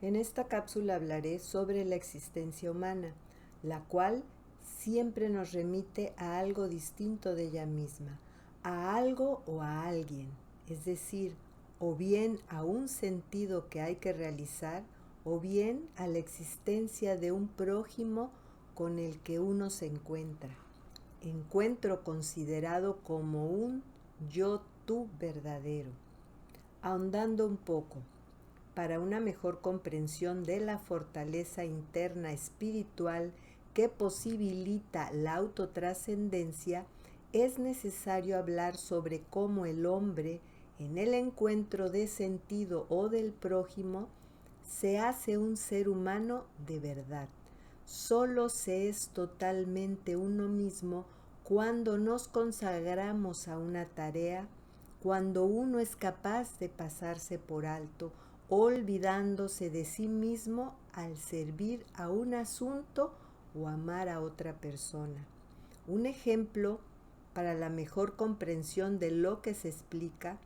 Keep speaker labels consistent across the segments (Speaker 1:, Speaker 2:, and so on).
Speaker 1: En esta cápsula hablaré sobre la existencia humana, la cual siempre nos remite a algo distinto de ella misma, a algo o a alguien, es decir, o bien a un sentido que hay que realizar, o bien a la existencia de un prójimo con el que uno se encuentra. Encuentro considerado como un yo-tú verdadero. Ahondando un poco, para una mejor comprensión de la fortaleza interna espiritual que posibilita la autotrascendencia, es necesario hablar sobre cómo el hombre, en el encuentro de sentido o del prójimo, se hace un ser humano de verdad. Solo se es totalmente uno mismo cuando nos consagramos a una tarea, cuando uno es capaz de pasarse por alto, olvidándose de sí mismo al servir a un asunto o amar a otra persona. Un ejemplo para la mejor comprensión de lo que se explica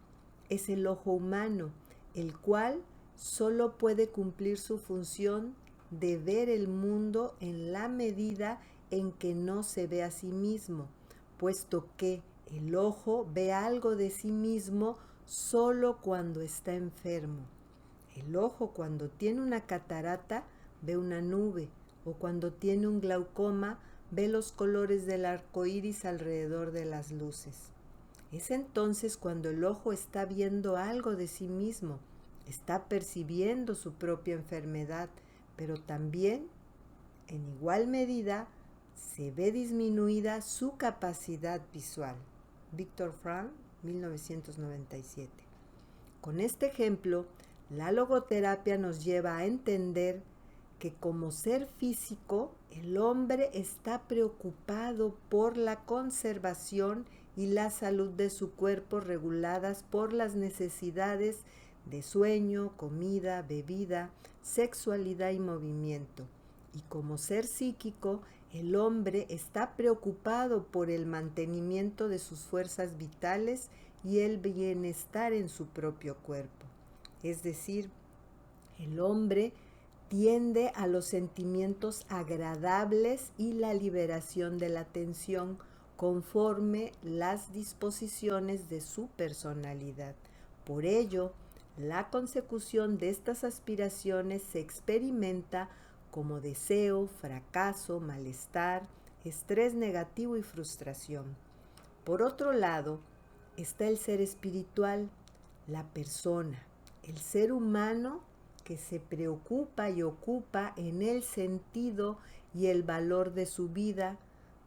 Speaker 1: es el ojo humano, el cual solo puede cumplir su función de ver el mundo en la medida en que no se ve a sí mismo, puesto que el ojo ve algo de sí mismo solo cuando está enfermo. El ojo, cuando tiene una catarata, ve una nube, o cuando tiene un glaucoma, ve los colores del arco iris alrededor de las luces. Es entonces cuando el ojo está viendo algo de sí mismo, está percibiendo su propia enfermedad, pero también, en igual medida, se ve disminuida su capacidad visual. Viktor Frankl, 1997. Con este ejemplo, la logoterapia nos lleva a entender que como ser físico, el hombre está preocupado por la conservación y la salud de su cuerpo reguladas por las necesidades de sueño, comida, bebida, sexualidad y movimiento. Y como ser psíquico, el hombre está preocupado por el mantenimiento de sus fuerzas vitales y el bienestar en su propio cuerpo. Es decir, el hombre tiende a los sentimientos agradables y la liberación de la tensión conforme las disposiciones de su personalidad. Por ello, la consecución de estas aspiraciones se experimenta como deseo, fracaso, malestar, estrés negativo y frustración. Por otro lado, está el ser espiritual, la persona, el ser humano que se preocupa y ocupa en el sentido y el valor de su vida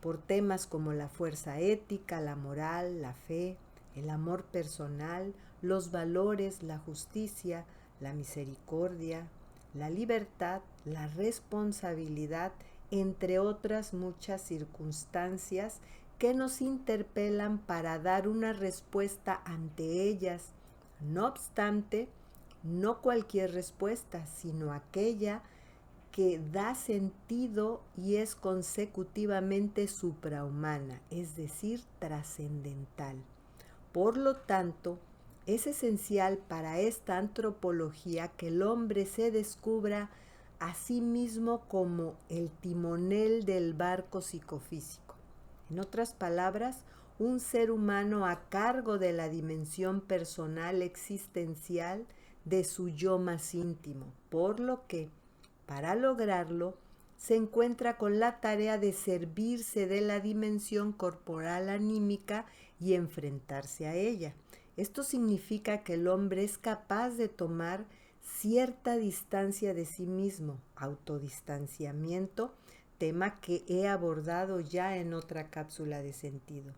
Speaker 1: por temas como la fuerza ética, la moral, la fe, el amor personal, los valores, la justicia, la misericordia, la libertad, la responsabilidad, entre otras muchas circunstancias que nos interpelan para dar una respuesta ante ellas. No obstante, no cualquier respuesta, sino aquella que da sentido y es consecutivamente suprahumana, es decir, trascendental. Por lo tanto, es esencial para esta antropología que el hombre se descubra a sí mismo como el timonel del barco psicofísico. En otras palabras, un ser humano a cargo de la dimensión personal existencial de su yo más íntimo, por lo que, para lograrlo, se encuentra con la tarea de servirse de la dimensión corporal anímica y enfrentarse a ella. Esto significa que el hombre es capaz de tomar cierta distancia de sí mismo, autodistanciamiento, tema que he abordado ya en otra cápsula de sentido.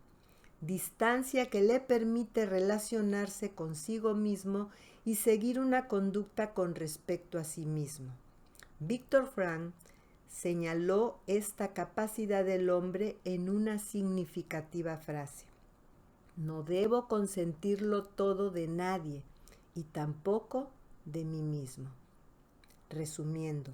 Speaker 1: Distancia que le permite relacionarse consigo mismo y seguir una conducta con respecto a sí mismo. Viktor Frankl señaló esta capacidad del hombre en una significativa frase: no debo consentirlo todo de nadie y tampoco de mí mismo. Resumiendo,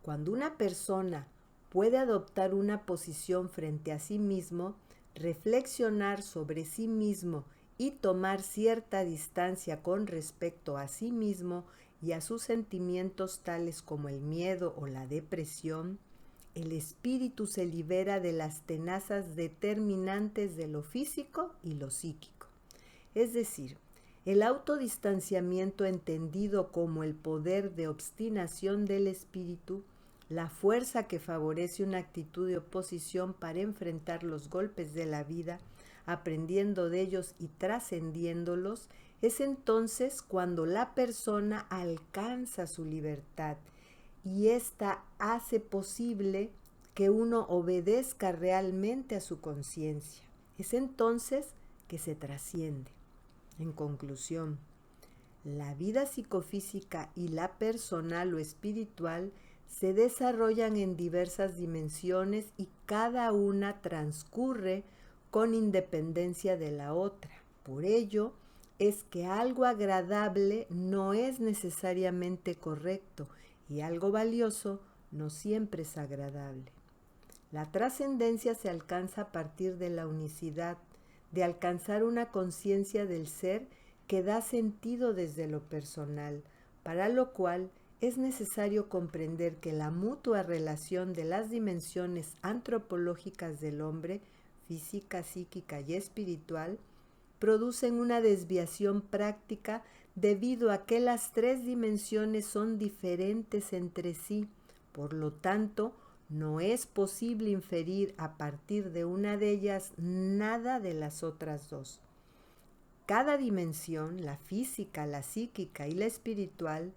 Speaker 1: cuando una persona puede adoptar una posición frente a sí mismo, reflexionar sobre sí mismo y tomar cierta distancia con respecto a sí mismo y a sus sentimientos tales como el miedo o la depresión, el espíritu se libera de las tenazas determinantes de lo físico y lo psíquico. Es decir, el autodistanciamiento entendido como el poder de obstinación del espíritu, la fuerza que favorece una actitud de oposición para enfrentar los golpes de la vida, aprendiendo de ellos y trascendiéndolos, es entonces cuando la persona alcanza su libertad y ésta hace posible que uno obedezca realmente a su conciencia. Es entonces que se trasciende. En conclusión, la vida psicofísica y la personal o espiritual se desarrollan en diversas dimensiones y cada una transcurre con independencia de la otra. Por ello, es que algo agradable no es necesariamente correcto y algo valioso no siempre es agradable. La trascendencia se alcanza a partir de la unicidad, de alcanzar una conciencia del ser que da sentido desde lo personal, para lo cual es necesario comprender que la mutua relación de las dimensiones antropológicas del hombre, física, psíquica y espiritual, producen una desviación práctica debido a que las tres dimensiones son diferentes entre sí. Por lo tanto, no es posible inferir a partir de una de ellas nada de las otras dos. Cada dimensión, la física, la psíquica y la espiritual,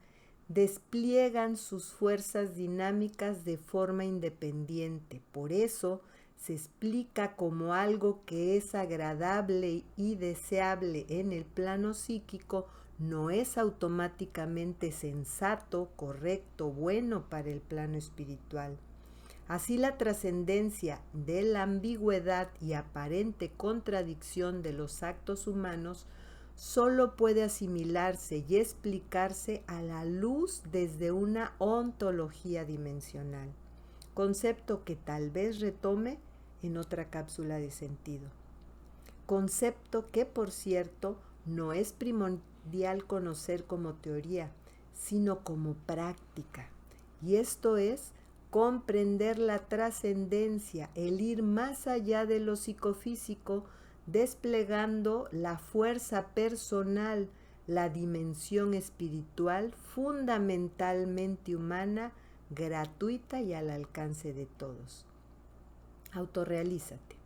Speaker 1: despliegan sus fuerzas dinámicas de forma independiente. Por eso se explica como algo que es agradable y deseable en el plano psíquico no es automáticamente sensato, correcto, bueno para el plano espiritual. Así la trascendencia de la ambigüedad y aparente contradicción de los actos humanos solo puede asimilarse y explicarse a la luz desde una ontología dimensional, concepto que tal vez retome en otra cápsula de sentido. Concepto que, por cierto, no es primordial conocer como teoría, sino como práctica. Y esto es comprender la trascendencia, el ir más allá de lo psicofísico, desplegando la fuerza personal, la dimensión espiritual fundamentalmente humana, gratuita y al alcance de todos. Autorrealízate.